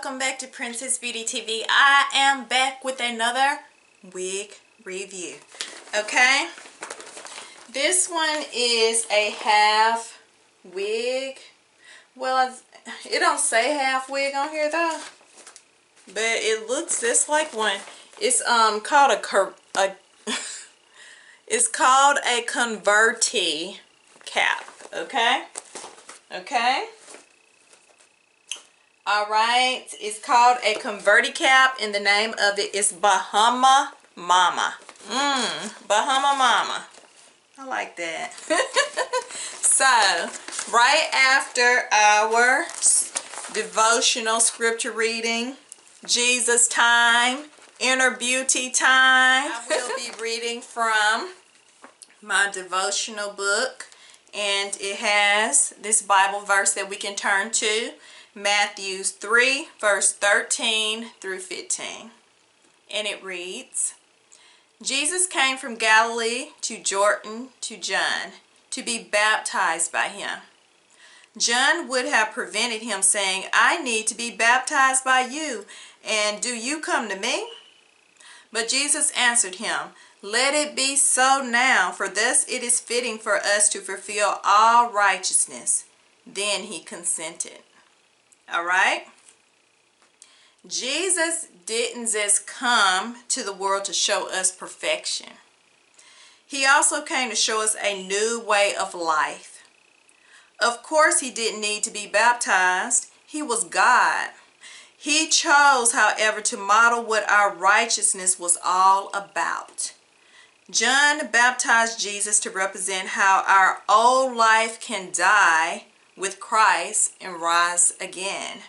welcome back to Princess Beauty TV. I am back with another wig review. Okay, this one is a half wig. Well, it don't say half wig on here though, but it looks just like one. It's called it's called a converti cap. Okay. Alright, it's called a converti cap, and the name of it is Bahama Mama. Bahama Mama. I like that. So, right after our devotional scripture reading, Jesus time, inner beauty time, I will be reading from my devotional book, and it has this Bible verse that we can turn to. Matthew 3 verse 13 through 15, and it reads, Jesus came from Galilee to Jordan to John to be baptized by him. John would have prevented him, saying, I need to be baptized by you, and do you come to me? But Jesus answered him, let it be so now, for thus it is fitting for us to fulfill all righteousness. Then he consented. Alright? Jesus didn't just come to the world to show us perfection. He also came to show us a new way of life. Of course, he didn't need to be baptized. He was God. He chose, however, to model what our righteousness was all about. John baptized Jesus to represent how our old life can die with Christ and rise again.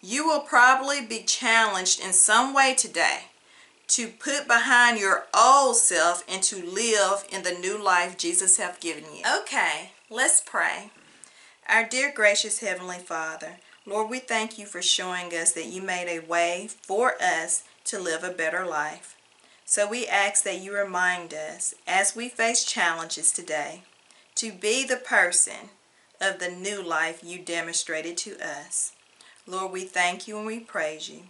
You will probably be challenged in some way today to put behind your old self and to live in the new life Jesus has given you. Okay, let's pray. Our dear gracious Heavenly Father, Lord, we thank you for showing us that you made a way for us to live a better life. So we ask that you remind us as we face challenges today to be the person of the new life you demonstrated to us. Lord, we thank you and we praise you.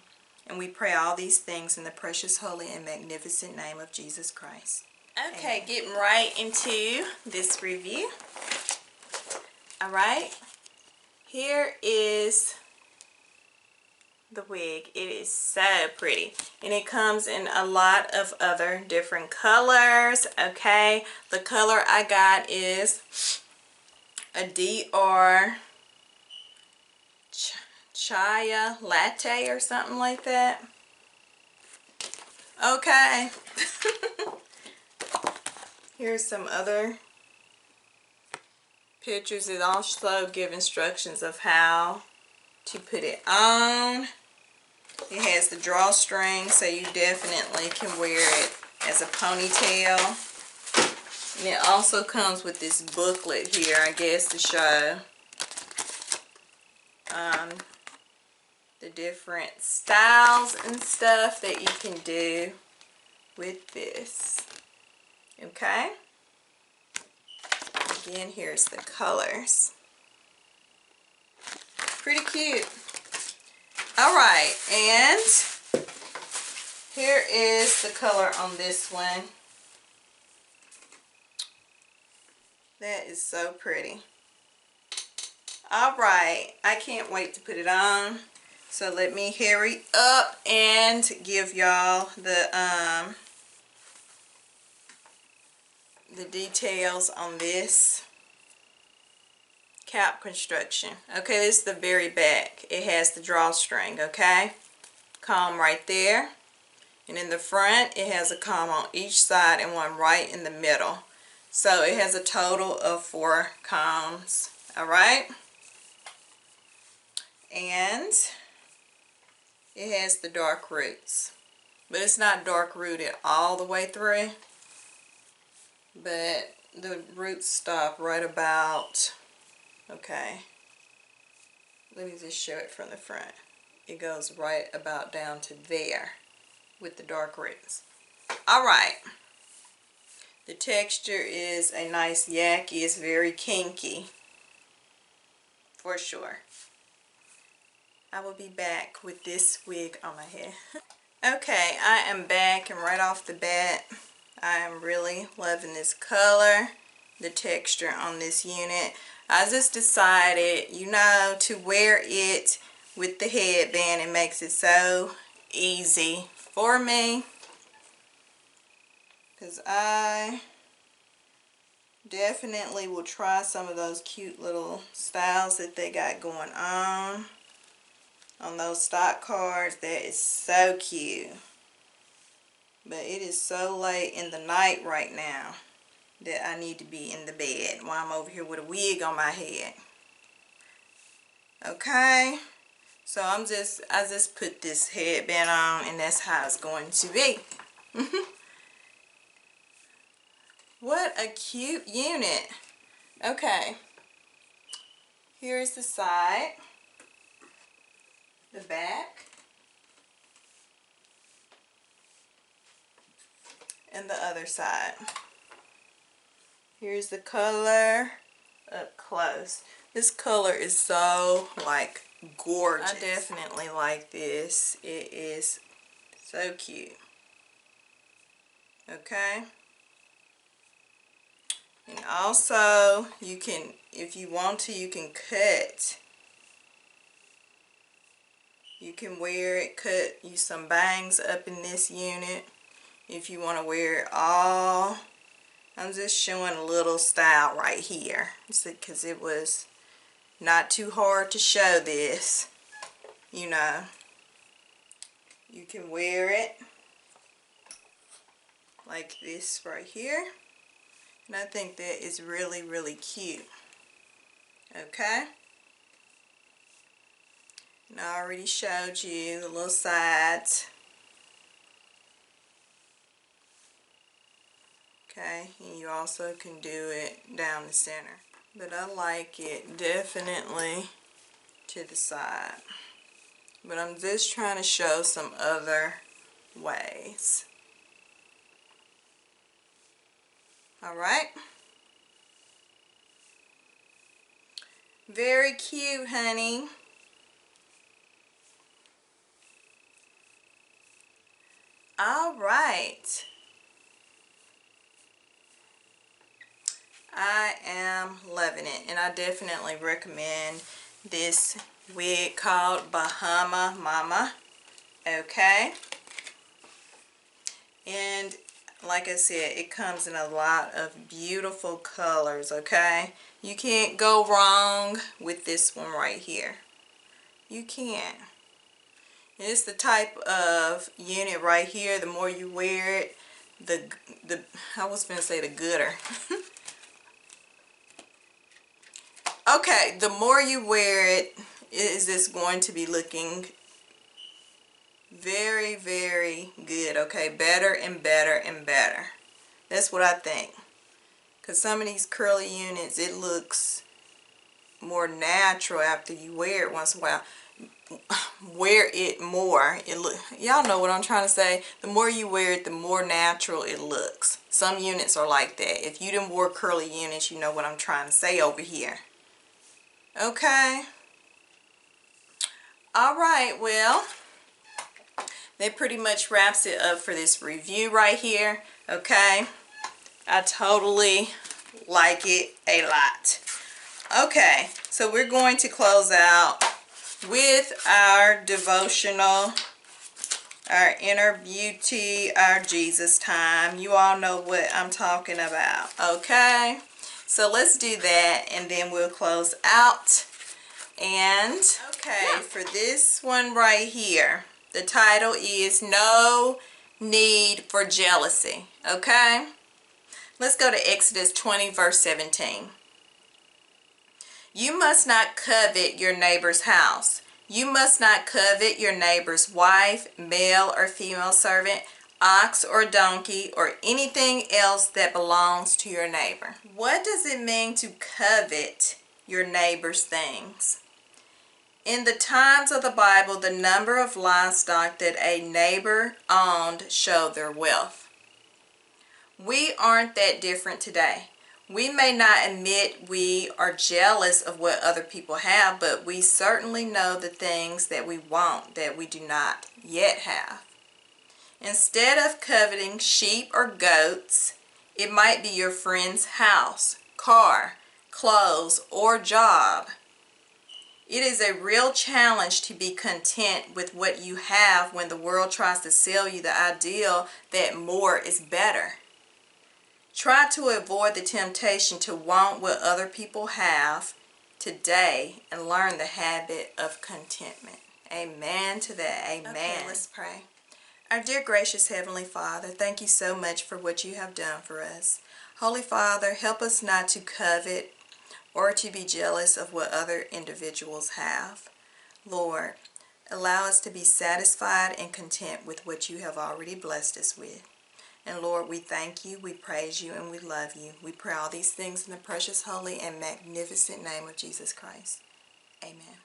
And we pray all these things in the precious, holy, and magnificent name of Jesus Christ. Okay, amen. Getting right into this review. Alright, here is the wig. It is so pretty, and it comes in a lot of other different colors. Okay, the color I got is a DRCHILAT or something like that. Okay. Here's some other pictures that also give instructions of how to put it on. It has the drawstring, so you definitely can wear it as a ponytail. And it also comes with this booklet here, I guess, to show the different styles and stuff that you can do with this. Okay? Again, here's the colors. Pretty cute. Alright, and here is the color on this one. That is so pretty. Alright, I can't wait to put it on. So let me hurry up and give y'all the details on this cap construction. Okay, this is the very back. It has the drawstring, okay? Comb right there. And in the front, it has a comb on each side and one right in the middle. So it has a total of 4 combs. Alright? And it has the dark roots. But it's not dark rooted all the way through. But the roots stop right about, okay, let me just show it from the front. It goes right about down to there with the dark roots. Alright. The texture is a nice yaki. It's very kinky. For sure. I will be back with this wig on my head. Okay, I am back, and right off the bat, I am really loving this color, the texture on this unit. I just decided, you know, to wear it with the headband. It makes it so easy for me, because I definitely will try some of those cute little styles that they got going on those stock cards. That is so cute. But it is so late in the night right now that I need to be in the bed while I'm over here with a wig on my head. Okay, so I just put this headband on, and that's how it's going to be. What a cute unit. Okay, here's the side, the back, and the other side. Here's the color up close. This color is so, like, gorgeous. I definitely like this. It is so cute. Okay. And also, you can, if you want to, you can cut. You can wear it, cut you some bangs up in this unit if you want to wear it all. I'm just showing a little style right here because it was not too hard to show this. You know, you can wear it like this right here, and I think that is really, really cute. Okay, and I already showed you the little sides. Okay, and you also can do it down the center, but I like it definitely to the side. But I'm just trying to show some other ways. Alright, very cute, honey. Alright, I am loving it, and I definitely recommend this wig called Bahama Mama. Okay, and like I said, it comes in a lot of beautiful colors. Okay, you can't go wrong with this one right here. You can't. It's the type of unit right here, the more you wear it, I was gonna say the gooder. Okay, the more you wear it, is this going to be looking very, very good. Okay, better and better and better. That's what I think. Because some of these curly units, it looks more natural after you wear it once in a while. Wear it more. Y'all know what I'm trying to say. The more you wear it, the more natural it looks. Some units are like that. If you didn't wear curly units, you know what I'm trying to say over here. Okay. Alright, well, that pretty much wraps it up for this review right here. Okay. I totally like it a lot. Okay, so we're going to close out with our devotional, our inner beauty, our Jesus time. You all know what I'm talking about. Okay, so let's do that, and then we'll close out. And okay, for this one right here, the title is No Need for Jealousy. Okay, let's go to Exodus 20 verse 17. You must not covet your neighbor's house. You must not covet your neighbor's wife, male or female servant, ox or donkey, or anything else that belongs to your neighbor. What does it mean to covet your neighbor's things? In the times of the Bible, the number of livestock that a neighbor owned showed their wealth. We aren't that different today. We may not admit we are jealous of what other people have, but we certainly know the things that we want that we do not yet have. Instead of coveting sheep or goats, it might be your friend's house, car, clothes, or job. It is a real challenge to be content with what you have when the world tries to sell you the ideal that more is better. Try to avoid the temptation to want what other people have today and learn the habit of contentment. Amen to that. Amen. Okay, let's pray. Our dear gracious Heavenly Father, thank you so much for what you have done for us. Holy Father, help us not to covet or to be jealous of what other individuals have. Lord, allow us to be satisfied and content with what you have already blessed us with. And Lord, we thank you, we praise you, and we love you. We pray all these things in the precious, holy, and magnificent name of Jesus Christ. Amen.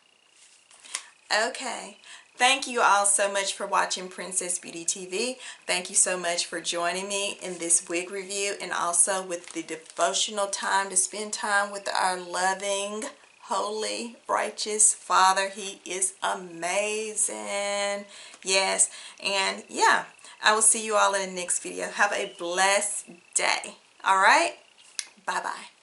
Okay. Thank you all so much for watching Princess Beauty TV. Thank you so much for joining me in this wig review and also with the devotional time to spend time with our loving, holy, righteous Father. He is amazing. Yes. And yeah, I will see you all in the next video. Have a blessed day. All right? Bye-bye.